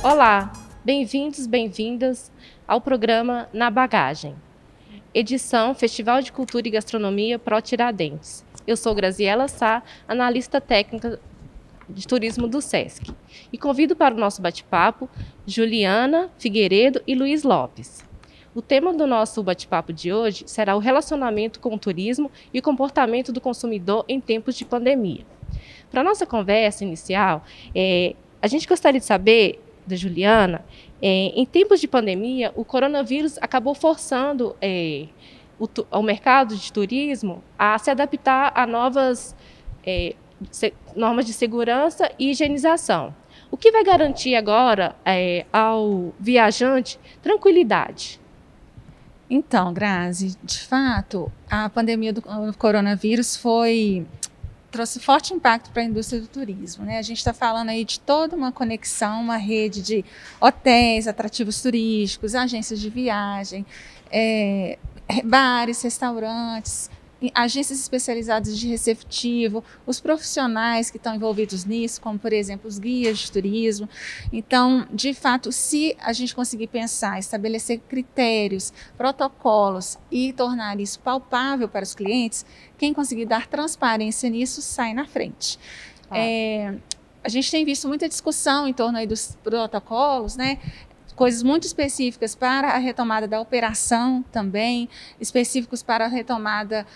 Olá, bem-vindos, bem-vindas ao programa Na Bagagem, edição Festival de Cultura e Gastronomia Pro Tiradentes. Eu sou Graziela Sá, analista técnica de turismo do SESC, e convido para o nosso bate-papo Juliana Figueiredo e Luiz Lopes. O tema do nosso bate-papo de hoje será o relacionamento com o turismo e o comportamento do consumidor em tempos de pandemia. Para a nossa conversa inicial, a gente gostaria de saber da Juliana, em tempos de pandemia, o coronavírus acabou forçando o mercado de turismo a se adaptar a novas normas de segurança e higienização. O que vai garantir agora ao viajante tranquilidade? Então, Grazi, de fato, a pandemia do coronavírus trouxe forte impacto para a indústria do turismo, né? A gente está falando aí de toda uma conexão, uma rede de hotéis, atrativos turísticos, agências de viagem, bares, restaurantes, agências especializadas de receptivo, os profissionais que estão envolvidos nisso, como, por exemplo, os guias de turismo. Então, de fato, se a gente conseguir pensar, estabelecer critérios, protocolos e tornar isso palpável para os clientes, quem conseguir dar transparência nisso sai na frente. A gente tem visto muita discussão em torno aí dos protocolos, né? Coisas muito específicas para a retomada da operação também, específicos para a retomada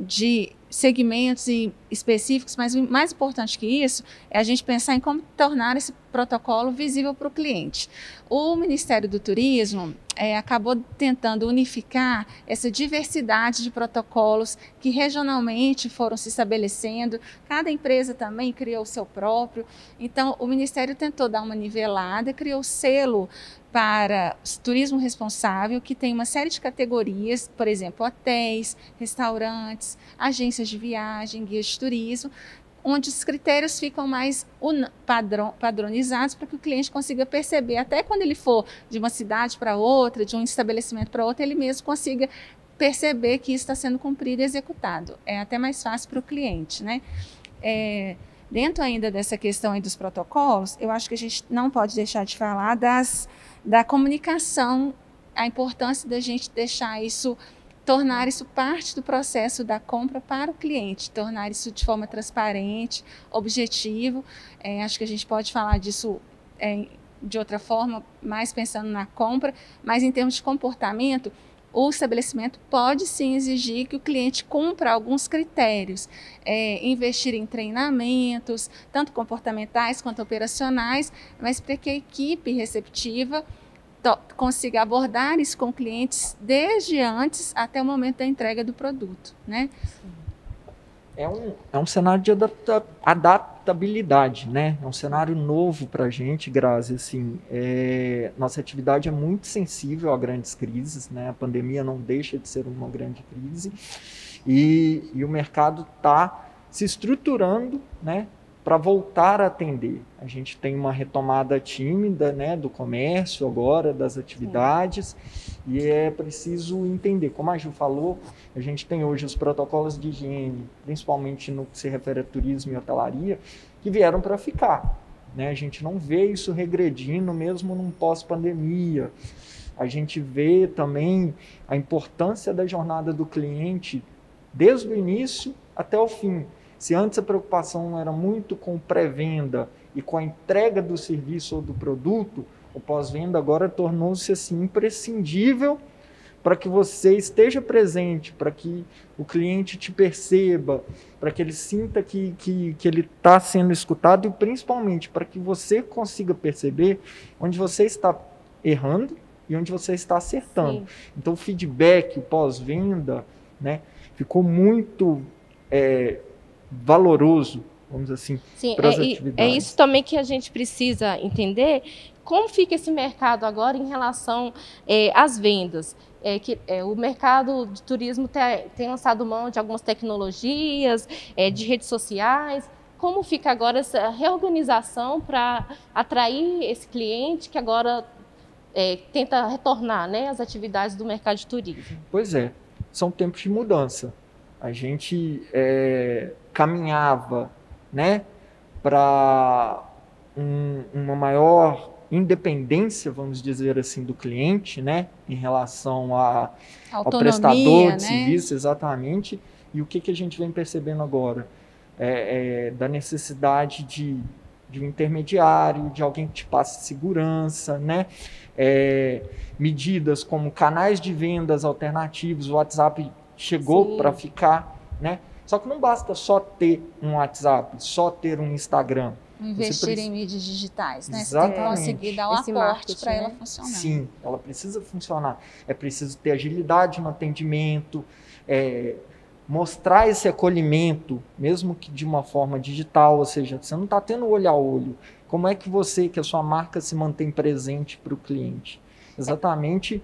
de segmentos específicos, mas o mais importante que isso é a gente pensar em como tornar esse protocolo visível para o cliente. O Ministério do Turismo acabou tentando unificar essa diversidade de protocolos que regionalmente foram se estabelecendo, cada empresa também criou o seu próprio, então o Ministério tentou dar uma nivelada, criou o selo para turismo responsável, que tem uma série de categorias, por exemplo, hotéis, restaurantes, agências de viagem, guias de turismo, onde os critérios ficam mais padronizados para que o cliente consiga perceber, até quando ele for de uma cidade para outra, de um estabelecimento para outro, ele mesmo consiga perceber que isso está sendo cumprido e executado. É até mais fácil para o cliente, né? Dentro ainda dessa questão aí dos protocolos, eu acho que a gente não pode deixar de falar da comunicação, a importância da gente tornar isso parte do processo da compra para o cliente, tornar isso de forma transparente, objetivo. Acho que a gente pode falar disso de outra forma, mais pensando na compra, mas em termos de comportamento, o estabelecimento pode sim exigir que o cliente cumpra alguns critérios, investir em treinamentos, tanto comportamentais quanto operacionais, mas para que a equipe receptiva consiga abordar isso com clientes desde antes até o momento da entrega do produto, né? É um cenário de adaptabilidade, né? É um cenário novo para a gente, Grazi. Assim, nossa atividade é muito sensível a grandes crises, né? A pandemia não deixa de ser uma grande crise e o mercado está se estruturando, né, para voltar a atender. A gente tem uma retomada tímida, né, do comércio agora, das atividades. Sim. E é preciso entender, como a Ju falou, a gente tem hoje os protocolos de higiene, principalmente no que se refere a turismo e hotelaria, que vieram para ficar, né? A gente não vê isso regredindo mesmo num pós-pandemia. A gente vê também a importância da jornada do cliente desde o início até o fim. Se antes a preocupação era muito com pré-venda e com a entrega do serviço ou do produto, o pós-venda agora tornou-se assim imprescindível para que você esteja presente, para que o cliente te perceba, para que ele sinta que ele está sendo escutado e principalmente para que você consiga perceber onde você está errando e onde você está acertando. Sim. Então o feedback, o pós-venda, né, ficou muito valoroso, vamos assim, para as atividades. É isso também que a gente precisa entender, como fica esse mercado agora em relação às vendas. O mercado de turismo tem lançado mão de algumas tecnologias, de redes sociais. Como fica agora essa reorganização para atrair esse cliente que agora tenta retornar, né, às atividades do mercado de turismo? Pois é, são tempos de mudança. A gente caminhava, né, para uma maior independência, vamos dizer assim, do cliente, né, em relação ao Autonomia, prestador de né? serviço, exatamente. E o que a gente vem percebendo agora? Da necessidade de um intermediário, de alguém que te passe segurança, né? Medidas como canais de vendas alternativos, o WhatsApp chegou para ficar, né? Só que não basta só ter um WhatsApp, só ter um Instagram. Investir em mídias digitais, né? Exatamente. Você tem que conseguir dar o aporte para ela funcionar. Sim, ela precisa funcionar. É preciso ter agilidade no atendimento, mostrar esse acolhimento, mesmo que de uma forma digital, ou seja, você não está tendo olho a olho. Como é que a sua marca se mantém presente para o cliente? Exatamente,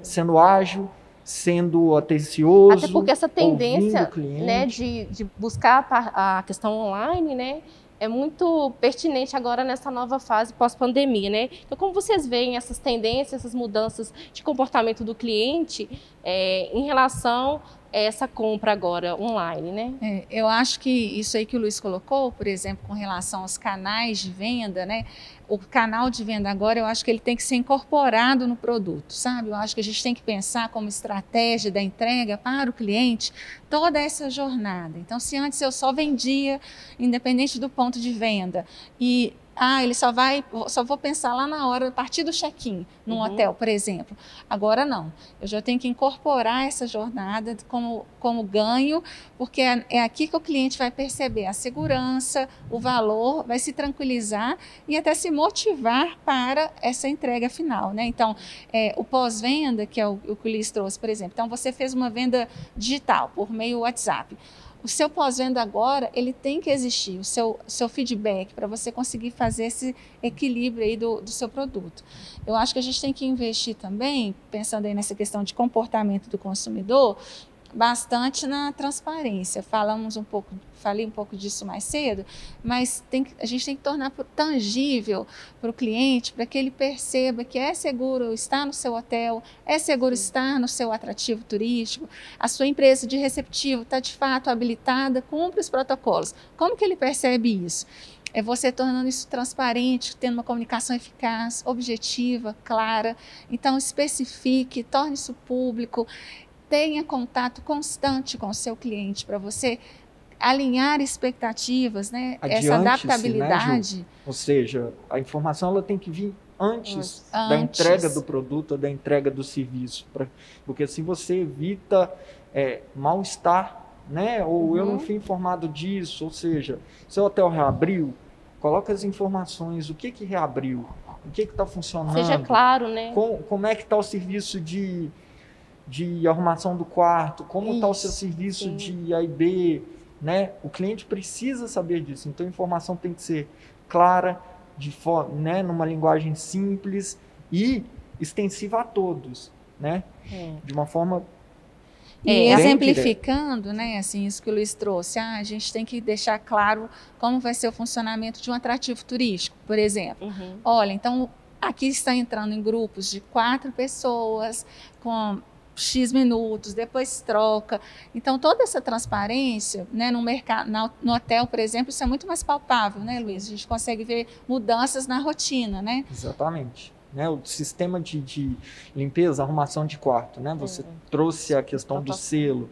sendo ágil, sendo atencioso. Até porque essa tendência, né, de buscar a questão online, né, é muito pertinente agora nessa nova fase pós-pandemia, né? Então, como vocês veem essas tendências, essas mudanças de comportamento do cliente em relação a essa compra agora online, né? Eu acho que isso aí que o Luiz colocou, por exemplo, com relação aos canais de venda, né? O canal de venda agora, eu acho que ele tem que ser incorporado no produto, sabe? Eu acho que a gente tem que pensar como estratégia da entrega para o cliente toda essa jornada. Então, se antes eu só vendia, independente do ponto de venda, e ele só vou pensar lá na hora, a partir do check-in, num hotel, por exemplo. Agora não, eu já tenho que incorporar essa jornada como ganho, porque é aqui que o cliente vai perceber a segurança, o valor, vai se tranquilizar e até se motivar para essa entrega final, né? Então, o pós-venda, que é o que o Luiz trouxe, por exemplo. Então, você fez uma venda digital por meio WhatsApp. O seu pós-venda agora, ele tem que existir, o seu feedback, para você conseguir fazer esse equilíbrio aí do seu produto. Eu acho que a gente tem que investir também, pensando aí nessa questão de comportamento do consumidor, bastante na transparência. Falei um pouco disso mais cedo, mas a gente tem que tornar tangível para o cliente, para que ele perceba que é seguro estar no seu hotel, é seguro estar no seu atrativo turístico, a sua empresa de receptivo está de fato habilitada, cumpre os protocolos. Como que ele percebe isso? É você tornando isso transparente, tendo uma comunicação eficaz, objetiva, clara. Então, especifique, torne isso público, tenha contato constante com o seu cliente para você alinhar expectativas, né? Essa adaptabilidade. Né, ou seja, a informação ela tem que vir antes da entrega do produto ou da entrega do serviço, porque assim você evita mal-estar, né? Ou eu não fui informado disso, ou seja, seu hotel reabriu, coloca as informações, o que reabriu, o que está funcionando. Seja claro, né? Como é que está o serviço de arrumação do quarto, como está o seu serviço de A e B, né? O cliente precisa saber disso, então a informação tem que ser clara, né? Numa linguagem simples e extensiva a todos, né? De uma forma exemplificando, né, assim, isso que o Luiz trouxe, a gente tem que deixar claro como vai ser o funcionamento de um atrativo turístico, por exemplo. Olha, então aqui está entrando em grupos de 4 pessoas, com X minutos, depois troca. Então, toda essa transparência, né, no hotel, por exemplo, isso é muito mais palpável, né, Luiz? A gente consegue ver mudanças na rotina, né? Exatamente. Né, o sistema de limpeza, arrumação de quarto, né? Você trouxe a questão do selo,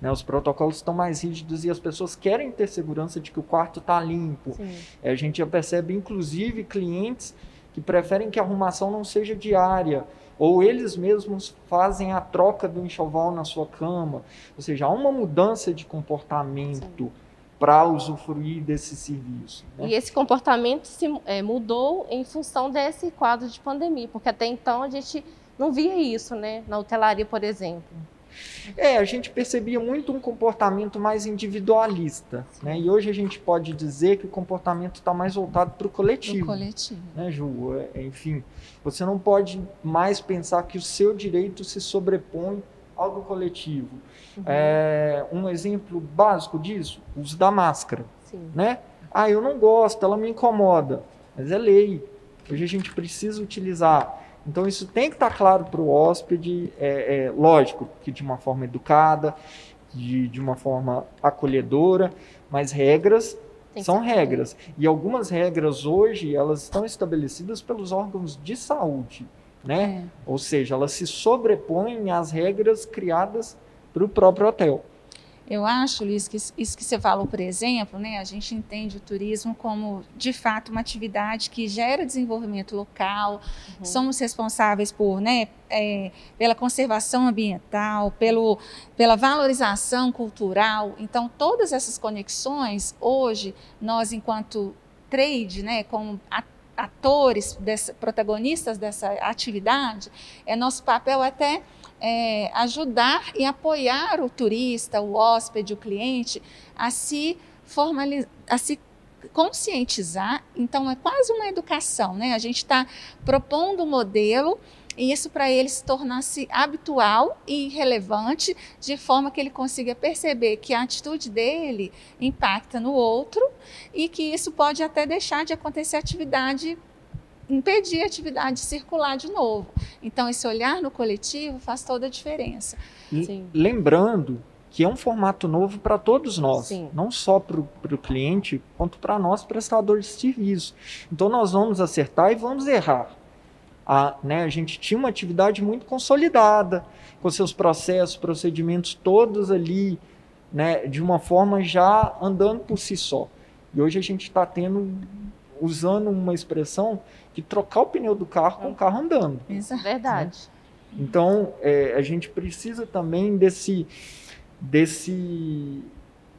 né? Os protocolos estão mais rígidos e as pessoas querem ter segurança de que o quarto está limpo. A gente já percebe, inclusive, clientes que preferem que a arrumação não seja diária, ou eles mesmos fazem a troca do enxoval na sua cama. Ou seja, há uma mudança de comportamento para usufruir desse serviço. Né? E esse comportamento mudou em função desse quadro de pandemia, porque até então a gente não via isso, né? Na hotelaria, por exemplo. A gente percebia muito um comportamento mais individualista, né? E hoje a gente pode dizer que o comportamento está mais voltado para o coletivo. Né, Ju? Enfim, você não pode mais pensar que o seu direito se sobrepõe ao do coletivo. Um exemplo básico disso, o uso da máscara. Né? Eu não gosto, ela me incomoda, mas é lei. Hoje a gente precisa utilizar. Então, isso tem que estar claro para o hóspede, lógico, que de uma forma educada, de uma forma acolhedora, mas regras São regras. E algumas regras hoje, elas estão estabelecidas pelos órgãos de saúde, né? Ou seja, elas se sobrepõem às regras criadas para o próprio hotel. Eu acho, Luiz, que isso que você falou, por exemplo, né, a gente entende o turismo como, de fato, uma atividade que gera desenvolvimento local, somos responsáveis por, né, pela conservação ambiental, pela valorização cultural. Então, todas essas conexões, hoje, nós, enquanto trade, né, como atores, protagonistas dessa atividade, é nosso papel até ajudar e apoiar o turista, o hóspede, o cliente a se formalizar, a se conscientizar. Então é quase uma educação, né? A gente está propondo um modelo e isso para ele se tornar-se habitual e relevante, de forma que ele consiga perceber que a atitude dele impacta no outro e que isso pode até deixar de acontecer atividade, impedir a atividade de circular de novo. Então, esse olhar no coletivo faz toda a diferença. Lembrando que é um formato novo para todos nós, não só para o cliente, quanto para nós, prestadores de serviço. Então, nós vamos acertar e vamos errar. A gente tinha uma atividade muito consolidada, com seus processos, procedimentos todos ali, né, de uma forma já andando por si só. E hoje a gente está usando uma expressão de trocar o pneu do carro com o carro andando. Isso é verdade. Então, a gente precisa também desse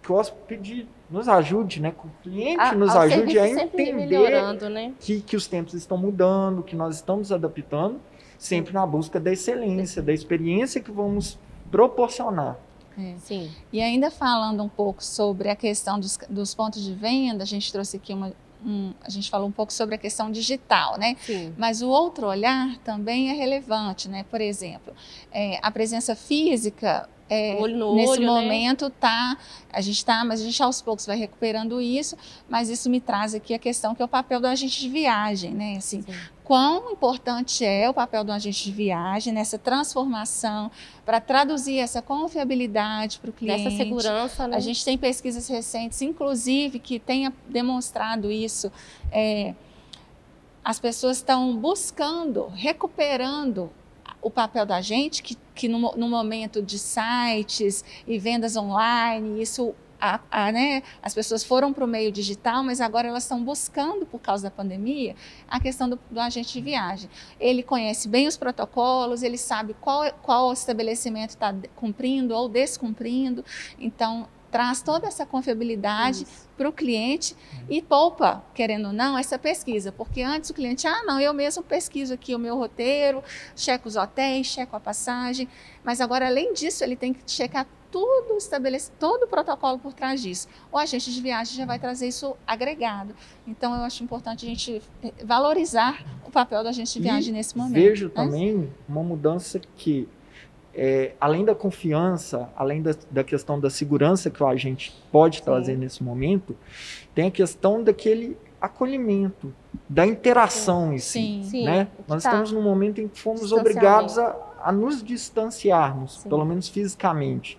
que o hóspede nos ajude, né? Que o cliente nos ajude a entender, né, que os tempos estão mudando, que nós estamos adaptando, sempre na busca da excelência, da experiência que vamos proporcionar. Sim. E ainda falando um pouco sobre a questão dos pontos de venda, a gente trouxe aqui a gente falou um pouco sobre a questão digital, né? Sim. Mas o outro olhar também é relevante, né? Por exemplo, a presença física, nesse momento, né? Mas a gente aos poucos vai recuperando isso, mas isso me traz aqui a questão que é o papel do agente de viagem, né? Assim, quão importante é o papel do agente de viagem nessa transformação para traduzir essa confiabilidade para o cliente. Essa segurança, né? A gente tem pesquisas recentes, inclusive, que tenha demonstrado isso. As pessoas estão buscando, recuperando o papel da gente, que no momento de sites e vendas online, isso, né, as pessoas foram para o meio digital, mas agora elas estão buscando, por causa da pandemia, a questão do agente de viagem. Ele conhece bem os protocolos, ele sabe qual estabelecimento está cumprindo ou descumprindo, então traz toda essa confiabilidade para o cliente e poupa, querendo ou não, essa pesquisa, porque antes o cliente, não, eu mesmo pesquiso aqui o meu roteiro, checo os hotéis, checo a passagem, mas agora, além disso, ele tem que checar tudo, estabelecer todo o protocolo por trás disso. O agente de viagem já vai trazer isso agregado. Então, eu acho importante a gente valorizar o papel do agente de viagem nesse momento. Vejo também uma mudança que além da confiança, além da questão da segurança que o agente pode trazer nesse momento, tem a questão daquele acolhimento, da interação em si. Né? Nós estamos num momento em que fomos obrigados a nos distanciarmos, pelo menos fisicamente.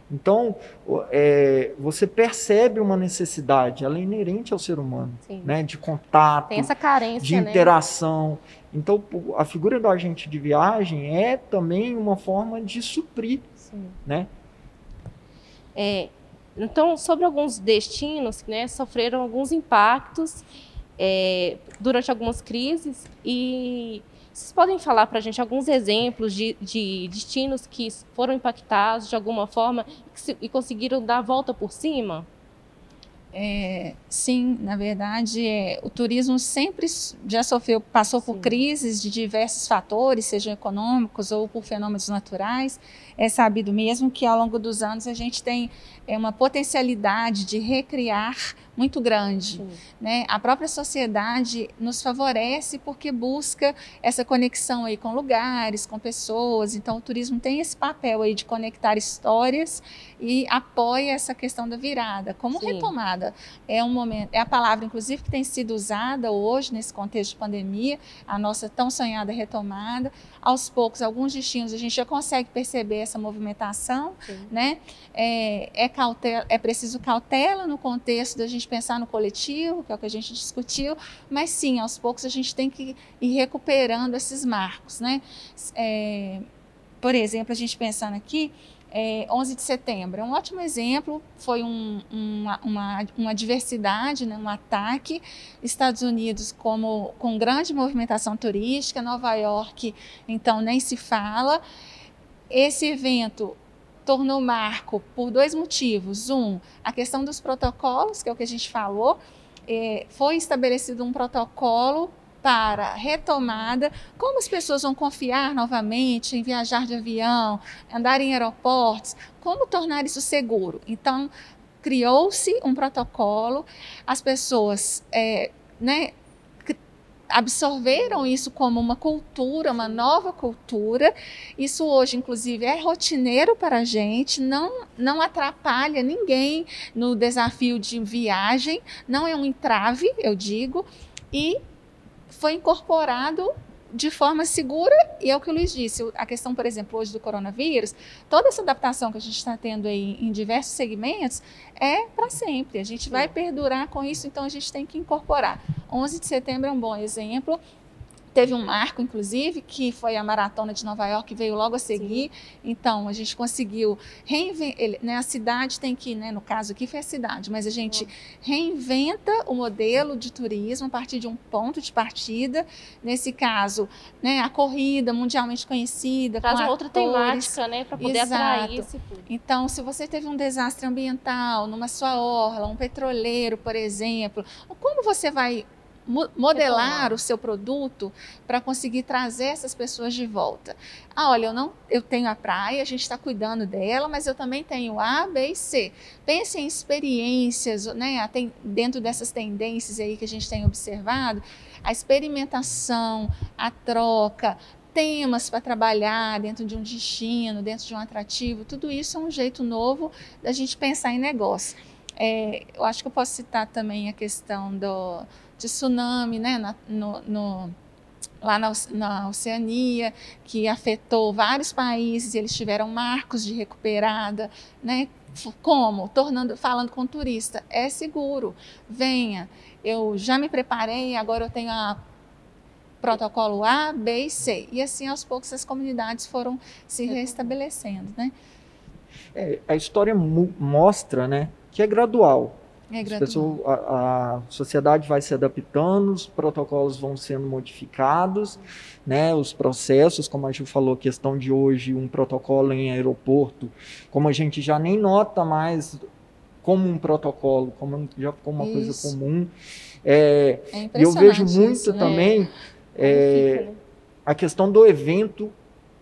Então, você percebe uma necessidade, ela é inerente ao ser humano, né? De contato, tem essa carência, de interação. Né? Então, a figura do agente de viagem é também uma forma de suprir. Né? Então, sobre alguns destinos, né, sofreram alguns impactos durante algumas crises, e vocês podem falar para a gente alguns exemplos de destinos que foram impactados de alguma forma e conseguiram dar a volta por cima? Sim, na verdade, o turismo sempre já passou por crises de diversos fatores, sejam econômicos ou por fenômenos naturais. É sabido mesmo que ao longo dos anos a gente tem uma potencialidade de recriar muito grande. Né? A própria sociedade nos favorece porque busca essa conexão aí com lugares, com pessoas. Então, o turismo tem esse papel aí de conectar histórias e apoia essa questão da virada, como retomada retomada é um momento, é a palavra, inclusive, que tem sido usada hoje, nesse contexto de pandemia, a nossa tão sonhada retomada. Aos poucos, alguns destinos, a gente já consegue perceber essa movimentação, né? É preciso cautela no contexto da gente pensar no coletivo, que é o que a gente discutiu, mas sim, aos poucos a gente tem que ir recuperando esses marcos, né? Por exemplo, a gente pensando aqui, 11 de setembro é um ótimo exemplo, foi uma diversidade, né, um ataque. Estados Unidos com grande movimentação turística, Nova York, então, nem se fala. Esse evento tornou marco por 2 motivos. A questão dos protocolos, que é o que a gente falou, foi estabelecido um protocolo para retomada, como as pessoas vão confiar novamente em viajar de avião, andar em aeroportos, como tornar isso seguro. Então, criou-se um protocolo, as pessoas absorveram isso como uma cultura, uma nova cultura. Isso hoje, inclusive, é rotineiro para a gente, não atrapalha ninguém no desafio de viagem, não é um entrave, eu digo, e foi incorporado de forma segura, e é o que o Luiz disse, a questão, por exemplo, hoje do coronavírus, toda essa adaptação que a gente está tendo aí em diversos segmentos é para sempre, a gente vai perdurar com isso, então a gente tem que incorporar. 11 de setembro é um bom exemplo. Teve um marco, inclusive, que foi a Maratona de Nova York, que veio logo a seguir. Então, a gente conseguiu reinventar, né, a cidade tem que, né, no caso aqui foi a cidade, mas a gente reinventa o modelo de turismo a partir de um ponto de partida. Nesse caso, né, a corrida mundialmente conhecida, traz uma outra atores, temática, né, para poder atrair esse público. Então, se você teve um desastre ambiental numa sua orla, um petroleiro, por exemplo, como você vai modelar o seu produto para conseguir trazer essas pessoas de volta? Olha, eu tenho a praia, a gente está cuidando dela, mas eu também tenho A, B e C. Pense em experiências, né, dentro dessas tendências aí que a gente tem observado, a experimentação, a troca, temas para trabalhar dentro de um destino, dentro de um atrativo, tudo isso é um jeito novo da gente pensar em negócio. Eu acho que eu posso citar também a questão de tsunami, né, lá na Oceania, que afetou vários países, e eles tiveram marcos de recuperada, né? Como? Falando com o turista, é seguro, venha, eu já me preparei, agora eu tenho protocolo A, B e C. E assim, aos poucos, as comunidades foram se restabelecendo, né? A história mostra, né, que é gradual. A sociedade vai se adaptando, os protocolos vão sendo modificados, né, os processos, como a Gil falou, a questão de hoje, um protocolo em aeroporto, como a gente já nem nota mais como um protocolo, como já ficou uma coisa comum. E eu vejo muito isso, também a questão do evento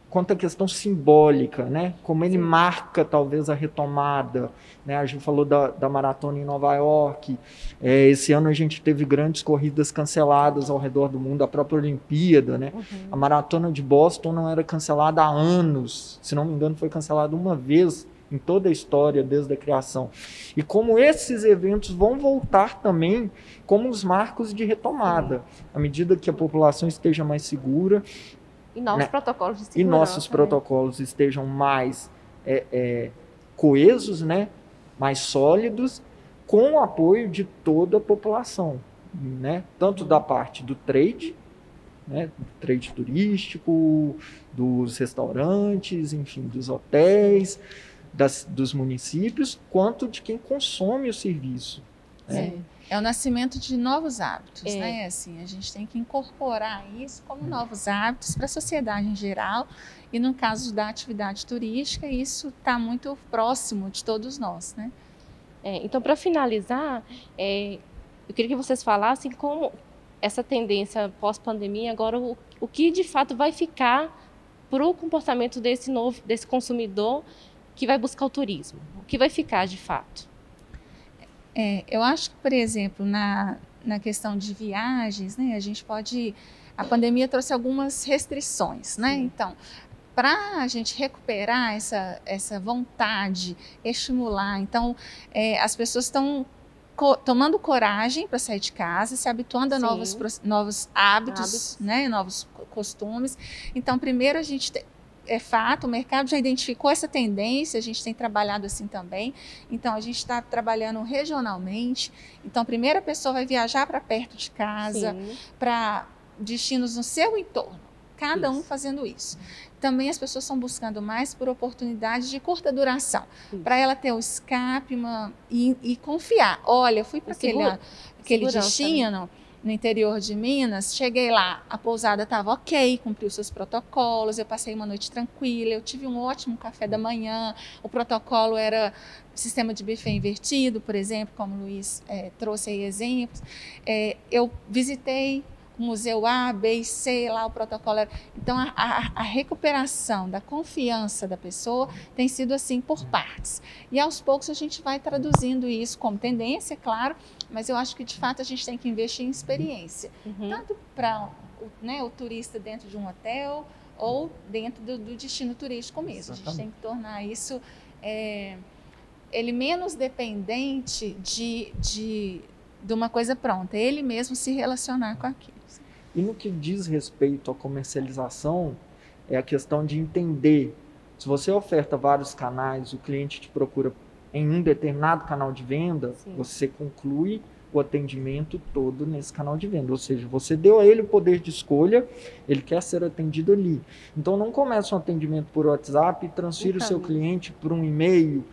quanto à questão simbólica, né? Como ele marca talvez a retomada, né? A gente falou da maratona em Nova York, esse ano a gente teve grandes corridas canceladas ao redor do mundo, a própria Olimpíada, né? A maratona de Boston não era cancelada há anos, se não me engano foi cancelada uma vez em toda a história desde a criação. E como esses eventos vão voltar também como os marcos de retomada, à medida que a população esteja mais segura, e novos protocolos de segurança. E nossos protocolos estejam mais coesos, né? Mais sólidos, com o apoio de toda a população, né? Tanto da parte do trade, né? Do trade turístico, dos restaurantes, enfim, dos hotéis, dos municípios, quanto de quem consome o serviço. Né? É o nascimento de novos hábitos, né? Assim, a gente tem que incorporar isso como novos hábitos para a sociedade em geral, e no caso da atividade turística, isso está muito próximo de todos nós, né? Então, para finalizar, eu queria que vocês falassem como essa tendência pós-pandemia, agora o que de fato vai ficar para o comportamento desse consumidor que vai buscar o turismo, o que vai ficar de fato? Eu acho que, por exemplo, na questão de viagens, né, a pandemia trouxe algumas restrições, né? Então, para a gente recuperar essa vontade, estimular, então as pessoas estão tomando coragem para sair de casa, se habituando a novos hábitos, né, novos costumes. Então, primeiro a gente é fato, o mercado já identificou essa tendência, a gente tem trabalhado assim também. Então, a gente está trabalhando regionalmente. Então, primeiro a pessoa vai viajar para perto de casa, para destinos no seu entorno, cada um fazendo isso. Também as pessoas estão buscando mais por oportunidades de curta duração, para ela ter o escape e confiar. Olha, eu fui para aquele destino no interior de Minas, cheguei lá, a pousada estava ok, cumpriu seus protocolos, eu passei uma noite tranquila, eu tive um ótimo café da manhã, o protocolo era sistema de buffet invertido, por exemplo, como o Luiz trouxe aí exemplos. Eu visitei o museu A, B e C, lá o protocolo era... Então, a recuperação da confiança da pessoa tem sido assim por partes. E aos poucos a gente vai traduzindo isso como tendência, claro, mas eu acho que de fato a gente tem que investir em experiência. Tanto para o turista dentro de um hotel ou dentro do destino turístico mesmo. Exatamente. A gente tem que tornar isso ele menos dependente de uma coisa pronta, ele mesmo se relacionar com aquilo. E no que diz respeito à comercialização, é a questão de entender, se você oferta vários canais, o cliente te procura em um determinado canal de venda, você conclui o atendimento todo nesse canal de venda, ou seja, você deu a ele o poder de escolha, ele quer ser atendido ali. Então não começa um atendimento por WhatsApp e transfira o seu cliente para um e-mail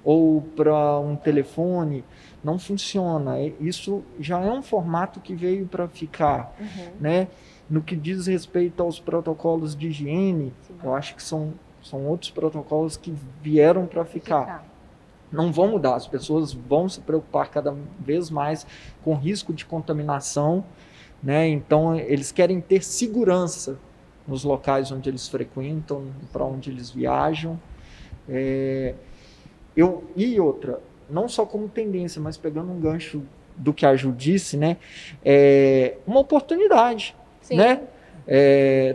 ou para um telefone. Não funciona. Isso já é um formato que veio para ficar, né? No que diz respeito aos protocolos de higiene, eu acho que são outros protocolos que vieram para ficar. Não vão mudar, as pessoas vão se preocupar cada vez mais com risco de contaminação, né? Então, eles querem ter segurança nos locais onde eles frequentam, para onde eles viajam. E outra, não só como tendência, mas pegando um gancho do que a Ju disse, né? Uma oportunidade, né?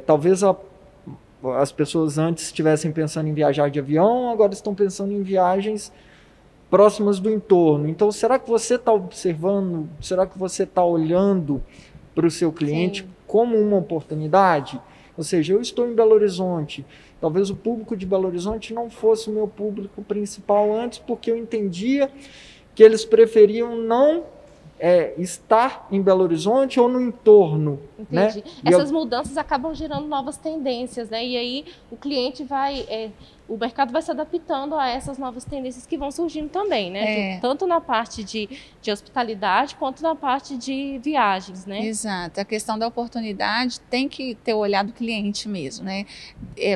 Talvez as pessoas antes estivessem pensando em viajar de avião, agora estão pensando em viagens próximas do entorno. Então, será que você está observando, será que você está olhando para o seu cliente como uma oportunidade? Ou seja, eu estou em Belo Horizonte, talvez o público de Belo Horizonte não fosse o meu público principal antes, porque eu entendia que eles preferiam não estar em Belo Horizonte ou no entorno. Entendi. Né? Essas mudanças acabam gerando novas tendências, né? E aí o cliente o mercado vai se adaptando a essas novas tendências que vão surgindo também, né? Tanto na parte de hospitalidade quanto na parte de viagens, né? Exato. A questão da oportunidade tem que ter o olhar do cliente mesmo, né?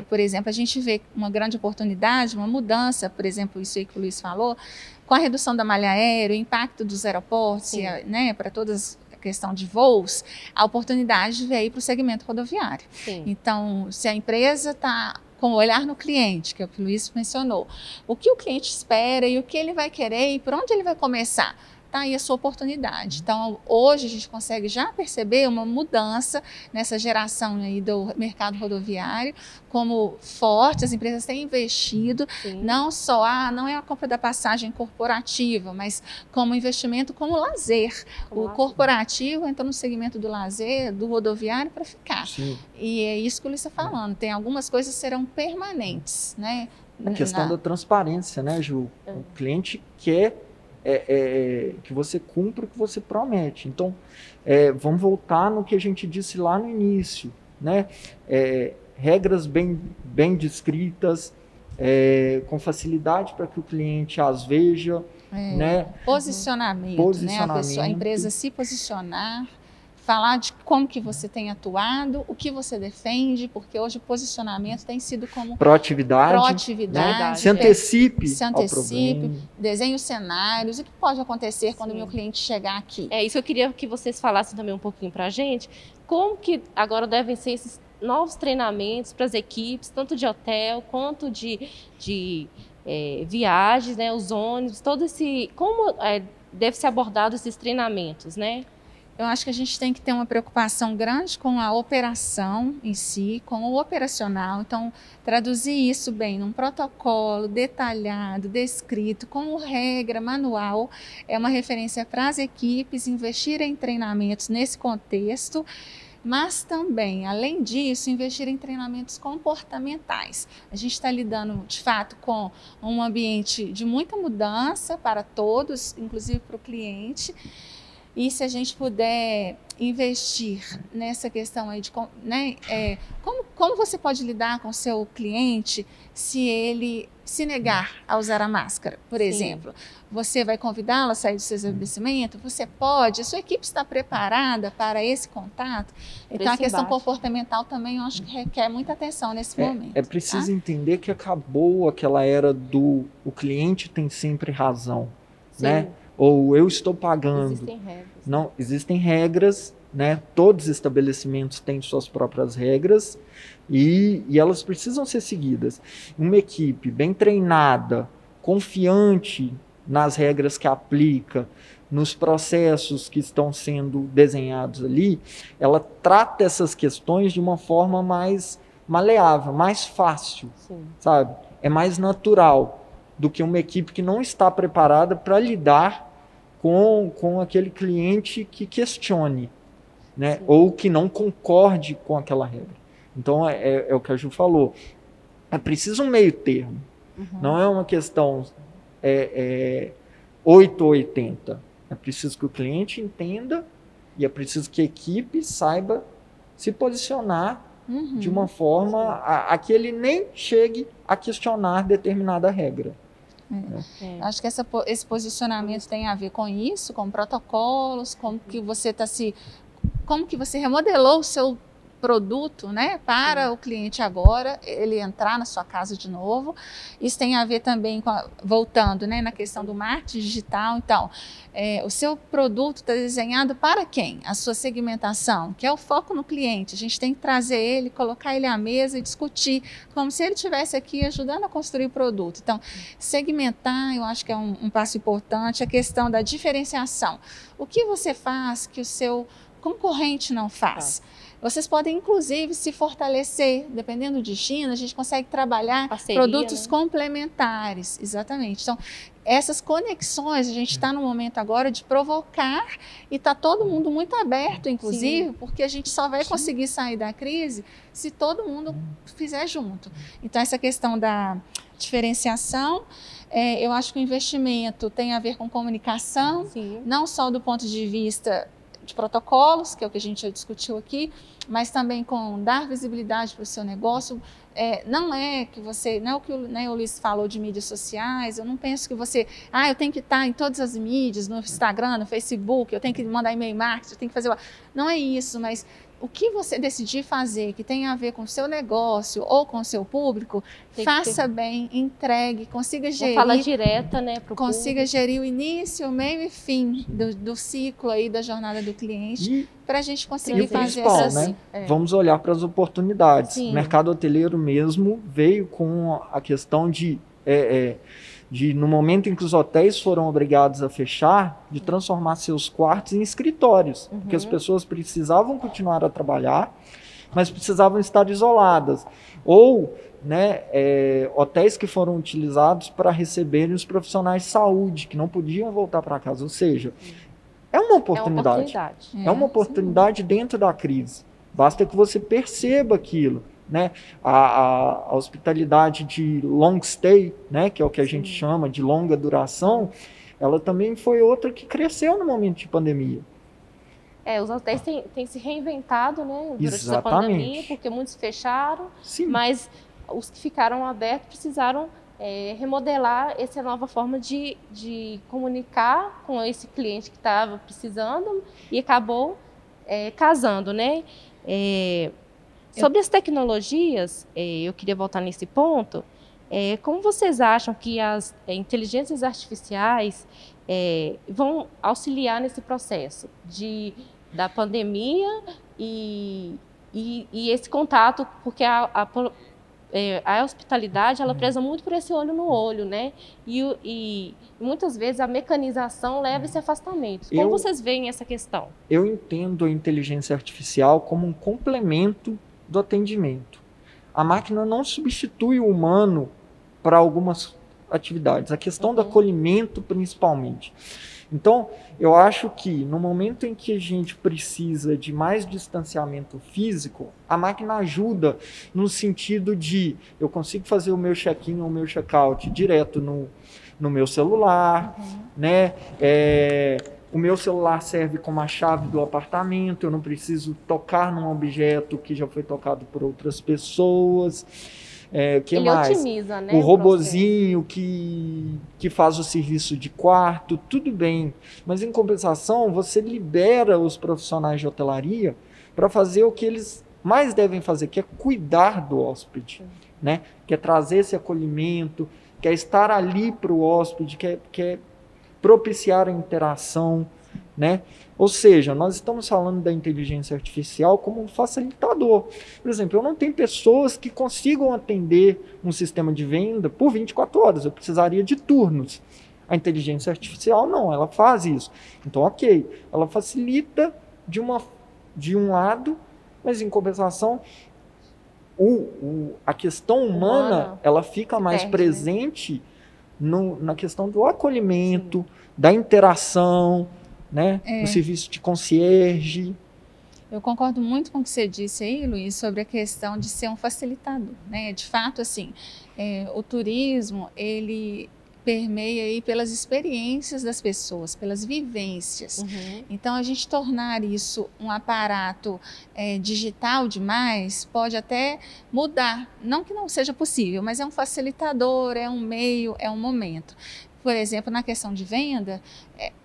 Por exemplo, a gente vê uma grande oportunidade, uma mudança, por exemplo, isso aí que o Luiz falou, com a redução da malha aérea, o impacto dos aeroportos, né, para todas a questão de voos, a oportunidade veio para o segmento rodoviário. Então, se a empresa está com o olhar no cliente, que é o que o Luiz mencionou, o que o cliente espera e o que ele vai querer e por onde ele vai começar, está aí a sua oportunidade. Então, hoje a gente consegue já perceber uma mudança nessa geração aí do mercado rodoviário, como forte, as empresas têm investido, não só, não é a compra da passagem corporativa, mas como investimento como lazer. O corporativo entrou no segmento do lazer, do rodoviário para ficar. E é isso que o Luiz está falando, tem algumas coisas que serão permanentes, né? A questão da transparência, né, Ju? O cliente quer que você cumpra o que você promete. Então, vamos voltar no que a gente disse lá no início, né? Regras bem descritas, com facilidade para que o cliente as veja, né? Posicionamento, né? A empresa se posicionar, falar de como que você tem atuado, o que você defende, porque hoje o posicionamento tem sido como... Proatividade. Né? Se antecipe ao problema. Desenhe os cenários, o que pode acontecer quando o meu cliente chegar aqui. Isso eu queria que vocês falassem também um pouquinho para a gente, como que agora devem ser esses novos treinamentos para as equipes, tanto de hotel quanto de viagens, né, os ônibus, todo esse... Como deve ser abordado esses treinamentos, né? Eu acho que a gente tem que ter uma preocupação grande com a operação em si, com o operacional. Então, traduzir isso bem num protocolo detalhado, descrito, como regra, manual, é uma referência para as equipes investir em treinamentos nesse contexto, mas também, além disso, investir em treinamentos comportamentais. A gente está lidando, de fato, com um ambiente de muita mudança para todos, inclusive para o cliente. E se a gente puder investir nessa questão aí de, né, como você pode lidar com o seu cliente se ele se negar a usar a máscara, por exemplo? Você vai convidá-lo a sair do seu estabelecimento? Você pode? A sua equipe está preparada para esse contato? Então, a questão comportamental também eu acho que requer muita atenção nesse momento. É preciso entender que acabou aquela era do o cliente tem sempre razão, né? Ou eu estou pagando. Existem regras. Não, existem regras, né? Todos os estabelecimentos têm suas próprias regras e elas precisam ser seguidas. Uma equipe bem treinada, confiante nas regras que aplica, nos processos que estão sendo desenhados ali, ela trata essas questões de uma forma mais maleável, mais fácil, sabe? É mais natural do que uma equipe que não está preparada para lidar com aquele cliente que questione, né? Ou que não concorde com aquela regra. Então, é o que a Ju falou. É preciso um meio termo. Não é uma questão 8 ou 80. É preciso que o cliente entenda e é preciso que a equipe saiba se posicionar de uma forma a que ele nem chegue a questionar determinada regra. Acho que esse posicionamento tem a ver com isso, com protocolos, como que você remodelou o seu produto, né, para o cliente agora, ele entrar na sua casa de novo. Isso tem a ver também com, voltando, né, na questão do marketing digital. Então, o seu produto está desenhado para quem? A sua segmentação, que é o foco no cliente. A gente tem que trazer ele, colocar ele à mesa e discutir, como se ele estivesse aqui ajudando a construir o produto. Então, segmentar, eu acho que é um passo importante. A questão da diferenciação. O que você faz que o seu concorrente não faz? Vocês podem, inclusive, se fortalecer. Dependendo do destino, a gente consegue trabalhar produtos complementares. Exatamente. Então, essas conexões, a gente está no momento agora de provocar e está todo mundo muito aberto, inclusive, porque a gente só vai conseguir sair da crise se todo mundo fizer junto. Então, essa questão da diferenciação, eu acho que o investimento tem a ver com comunicação, não só do ponto de vista de protocolos, que é o que a gente já discutiu aqui, mas também com dar visibilidade para o seu negócio. Não é o que o Luiz falou de mídias sociais, eu não penso que você, eu tenho que estar em todas as mídias, no Instagram, no Facebook, eu tenho que mandar e-mail marketing, eu tenho que fazer... Não é isso, mas o que você decidir fazer que tem a ver com o seu negócio ou com o seu público, faça bem, entregue, consiga gerir... Fala direta, né, pro consiga público. Gerir o início, o meio e fim do ciclo aí da jornada do cliente, para a gente conseguir fazer essa... Né? Vamos olhar para as oportunidades. O mercado hoteleiro mesmo veio com a questão de no momento em que os hotéis foram obrigados a fechar, de transformar seus quartos em escritórios, porque as pessoas precisavam continuar a trabalhar, mas precisavam estar isoladas. Ou, né, hotéis que foram utilizados para receberem os profissionais de saúde, que não podiam voltar para casa. Ou seja, é uma oportunidade. É uma oportunidade dentro da crise. Basta que você perceba aquilo. Né? A hospitalidade de long stay, né, que é o que a gente chama de longa duração, ela também foi outra que cresceu no momento de pandemia. Os hotéis têm se reinventado, né, durante essa pandemia, porque muitos fecharam, mas os que ficaram abertos precisaram remodelar essa nova forma de comunicar com esse cliente que estava precisando e acabou casando, né? Sobre as tecnologias, eu queria voltar nesse ponto. Como vocês acham que as inteligências artificiais vão auxiliar nesse processo da pandemia e esse contato? Porque a hospitalidade, ela preza muito por esse olho no olho, né? E muitas vezes a mecanização leva esse afastamento. Como vocês veem essa questão? Eu entendo a inteligência artificial como um complemento do atendimento. A máquina não substitui o humano para algumas atividades. A questão do acolhimento, principalmente. Então, eu acho que no momento em que a gente precisa de mais distanciamento físico, a máquina ajuda no sentido de eu consigo fazer o meu check-in ou o meu check-out direto no meu celular, né? O meu celular serve como a chave do apartamento, eu não preciso tocar num objeto que já foi tocado por outras pessoas. Que Ele mais? Otimiza, né, o robozinho que faz o serviço de quarto, tudo bem. Mas, em compensação, você libera os profissionais de hotelaria para fazer o que eles mais devem fazer, que é cuidar do hóspede, né? Que é trazer esse acolhimento, que é estar ali para o hóspede, que é propiciar a interação, né? Ou seja, nós estamos falando da inteligência artificial como um facilitador. Por exemplo, eu não tenho pessoas que consigam atender um sistema de venda por 24 horas, eu precisaria de turnos. A inteligência artificial não, ela faz isso. Então, ok, ela facilita de um lado, mas em compensação, a questão humana ela fica mais presente, né? Na questão do acolhimento, da interação, né? O serviço de concierge. Eu concordo muito com o que você disse aí, Luiz, sobre a questão de ser um facilitador, né? De fato, assim, o turismo, ele permeia aí pelas experiências das pessoas, pelas vivências. Então, a gente tornar isso um aparato digital demais pode até mudar. Não que não seja possível, mas é um facilitador, é um meio, é um momento. Por exemplo, na questão de venda,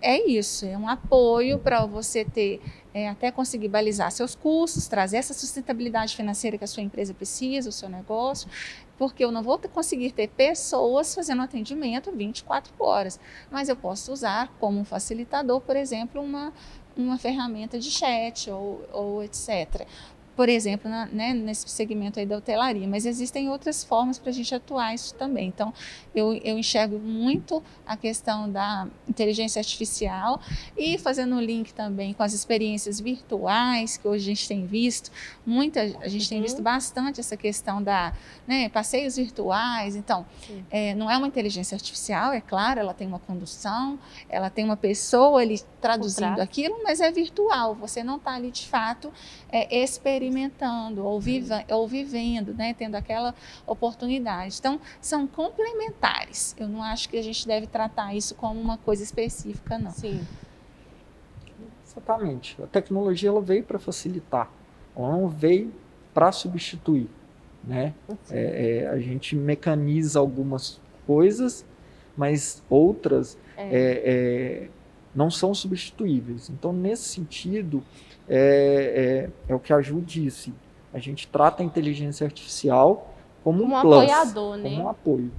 é isso, é um apoio para você ter, até conseguir balizar seus custos, trazer essa sustentabilidade financeira que a sua empresa precisa, o seu negócio, porque eu não vou conseguir ter pessoas fazendo atendimento 24 horas, mas eu posso usar como um facilitador, por exemplo, uma ferramenta de chat ou etc., por exemplo, né, nesse segmento aí da hotelaria, mas existem outras formas para a gente atuar isso também. Então, eu enxergo muito a questão da inteligência artificial e fazendo um link também com as experiências virtuais, que hoje a gente tem visto, a gente tem visto bastante essa questão né, passeios virtuais. Então, não é uma inteligência artificial, é claro, ela tem uma condução, ela tem uma pessoa ali traduzindo aquilo, mas é virtual, você não está ali de fato experimentando ou vivendo, né, tendo aquela oportunidade. Então, são complementares. Eu não acho que a gente deve tratar isso como uma coisa específica, não. Sim. Exatamente. A tecnologia ela veio para facilitar, ela não veio para substituir, né? A gente mecaniza algumas coisas, mas outras não são substituíveis. Então, nesse sentido, é o que a Ju disse. A gente trata a inteligência artificial como um plus, apoiador, né? Como um apoio.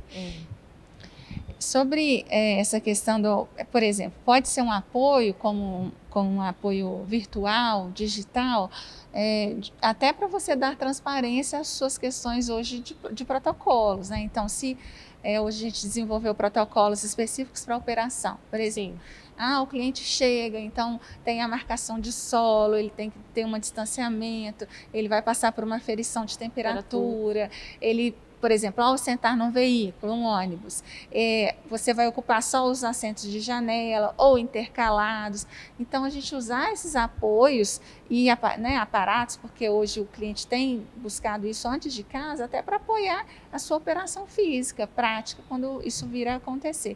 Sobre essa questão por exemplo, pode ser um apoio como um apoio virtual, digital, até para você dar transparência às suas questões hoje de protocolos, né? Então, se hoje a gente desenvolveu protocolos específicos para operação, por exemplo. O cliente chega, então tem a marcação de solo, ele tem que ter um distanciamento, ele vai passar por uma aferição de temperatura, ele, por exemplo, ao sentar num veículo, um ônibus, você vai ocupar só os assentos de janela ou intercalados. Então, a gente usar esses apoios e aparatos, porque hoje o cliente tem buscado isso antes de casa, até para apoiar a sua operação física, prática, quando isso vir a acontecer,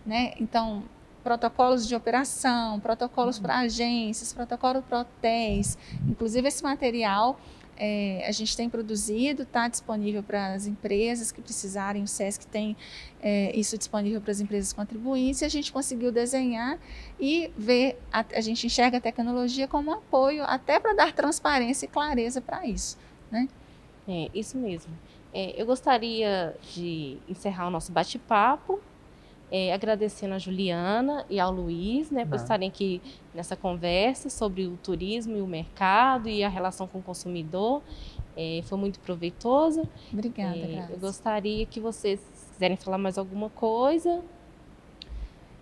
né? Então, protocolos de operação, protocolos para agências, protocolos para hotéis, inclusive esse material a gente tem produzido, está disponível para as empresas que precisarem, o SESC tem isso disponível para as empresas contribuintes, e a gente conseguiu desenhar e ver, a gente enxerga a tecnologia como um apoio até para dar transparência e clareza para isso, né? Isso mesmo. Eu gostaria de encerrar o nosso bate-papo, agradecendo a Juliana e ao Luiz, né, por estarem aqui nessa conversa sobre o turismo e o mercado e a relação com o consumidor. Foi muito proveitoso. Obrigada, Grazi. Eu gostaria que vocês quiserem falar mais alguma coisa.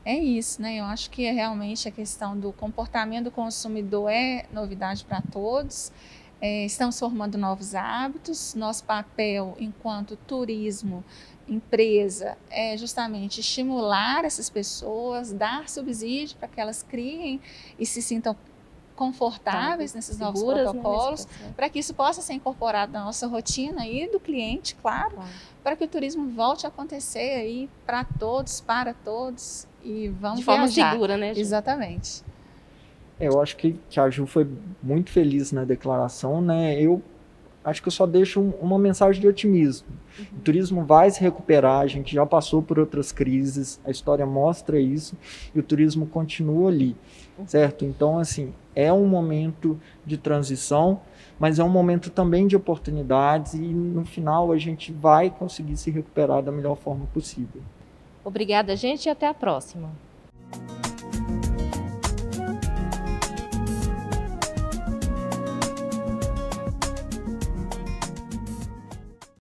É isso, né? Eu acho que realmente a questão do comportamento do consumidor é novidade para todos. Estamos formando novos hábitos. Nosso papel enquanto turismo, empresa, é justamente estimular essas pessoas, dar subsídio para que elas criem e se sintam confortáveis nesses novos protocolos, né, para que isso possa ser incorporado na nossa rotina e do cliente, claro, para que o turismo volte a acontecer aí para todos e vamos de forma viajar. segura, né, Ju? Exatamente. Eu acho que a Ju foi muito feliz na declaração, né? Eu acho que eu só deixo uma mensagem de otimismo. O turismo vai se recuperar, a gente já passou por outras crises, a história mostra isso, e o turismo continua ali, certo? Então, assim, é um momento de transição, mas é um momento também de oportunidades, e no final a gente vai conseguir se recuperar da melhor forma possível. Obrigada, gente, e até a próxima.